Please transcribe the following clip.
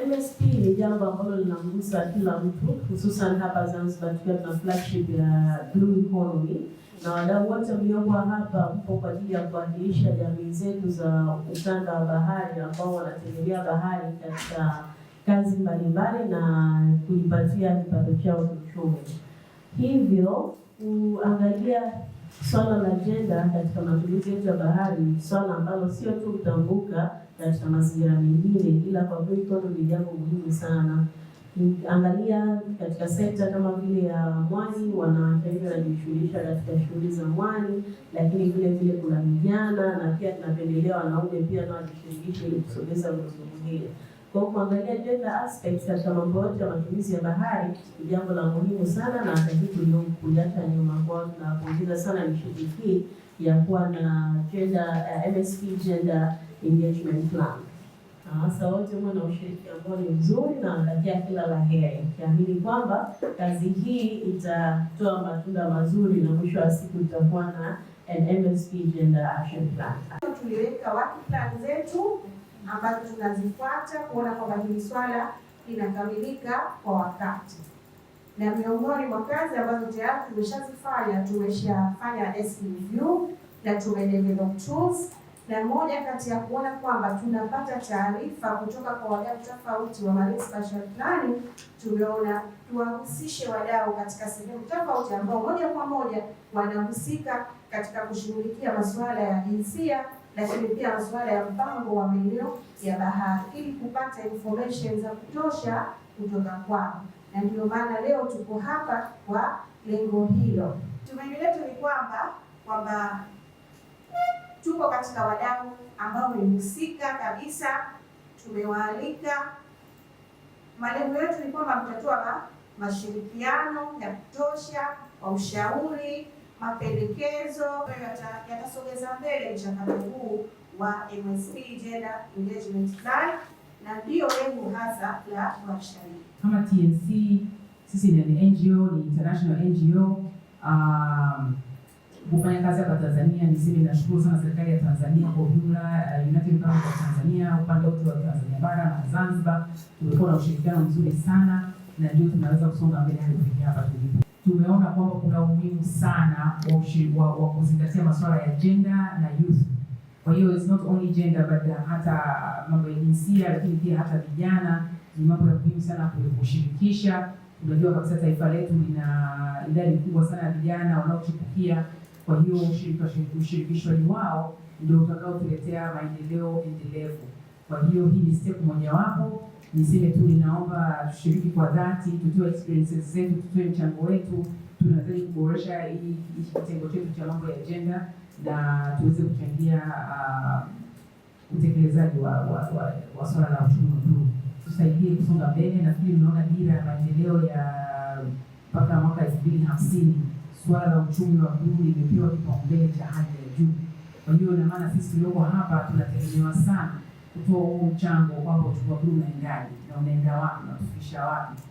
MSP ni jambo ambalo linamgusa kila mtu, hususan hapa Zanzibar tukiwa tuna flagship ya Blue Economy, na wadau wote mlioko hapa mpo kwa ajili ya kuwakilisha jamii zetu za ukanda wa bahari ambao wanategemea bahari katika kazi mbalimbali na kujipatia kipato chao kiuchumi. Hivyo kuangalia swala la gender katika matumizi yetu ya bahari, swala ambalo sio tu kutambuka katika mazingira mengine, ila kwa Blue Economy ni jambo muhimu sana. Angalia katika sekta kama vile ya mwani, wanawake wengi wanajishughulisha katika shughuli za mwani, lakini vile vile kuna vijana na pia tunapendelea wanaume pia nao wajishirikishe ili kusogeza gurudumu hili. Kwa kuangalia gender aspects katika mambo yote ya matumizi ya bahari ni jambo la muhimu sana, na hatuwezi kuliacha nyuma. Kwa tunapongeza sana initiative hii ya kuwa na MSP Gender Engagement Plan. Sasa wote mwe na ushiriki ambao ni mzuri na natakia kila la heri. Kiamini kwamba kazi hii itatoa matunda mazuri na mwisho wa siku tutakuwa na MSP Gender Action Plan. Tuliweka work plan zetu ambazo tunazifuata kuona kwamba hili swala linakamilika kwa wakati. Na miongoni mwa kazi ambazo tayari tumeshafanya desk review na tumedevelop tools, na moja kati ya kuona kwamba tunapata taarifa kutoka kwa wadau tofauti wa Marine Spatial Planning, tumeona tuwahusishe wadau katika sehemu tofauti ambao moja kwa moja wanahusika katika kushughulikia masuala ya jinsia, lakini pia masuala ya mpango wa maeneo ya bahari ili kupata information za kutosha kutoka kwao. Na ndio maana leo tuko hapa kwa lengo hilo. Tumaini letu ni kwamba tuko katika wadau ambao wamehusika kabisa, tumewaalika. Malengo yetu ni kwamba mtatoa mashirikiano ya kutosha kwa ushauri, mapendekezo yatasogeza mbele mchakato huu wa MSP Gender Engagement Plan, na ndio lengo hasa la warsha hii. Kama TNC sisi ni NGO, ni international NGO kufanya kazi hapa Tanzania. Niseme nashukuru sana serikali ya Tanzania kwa ujumla, United Government of Tanzania, upande wote wa Tanzania bara na Zanzibar, tumekuwa na ushirikiano mzuri sana, na ndio tunaweza kusonga mbele hadi kufikia hapa tulipo. Tumeona kwamba kuna umuhimu sana wa kuzingatia masuala ya gender na youth. Kwa hiyo it's not only gender but hata mambo ya jinsia, lakini pia hata vijana ni mambo ya muhimu sana kushirikisha. Tunajua kabisa taifa letu lina idadi kubwa sana ya vijana wanaochipukia. Kwa hiyo ushirikishwaji wao ndio utakaotuletea maendeleo endelevu. Kwa hiyo hii ni step mojawapo. Niseme tu ninaomba tushiriki kwa dhati, tutoe experiences zetu, tutoe mchango wetu. Tunahitaji kuboresha hii kitengo chetu cha mambo ya gender na tuweze kuchangia utekelezaji wa swala la uchumi wa bluu. Tusaidie kusonga mbele. Nafikiri unaona dira ya maendeleo ya mpaka mwaka 2050, swala la uchumi wa bluu limepewa kipaumbele cha hali ya juu. Kwa hiyo ina maana sisi tulioko hapa tunategemewa sana kutoa mchango kwamba uchumi wa bluu unaendaje na unaenda wapi na kufikisha wapi.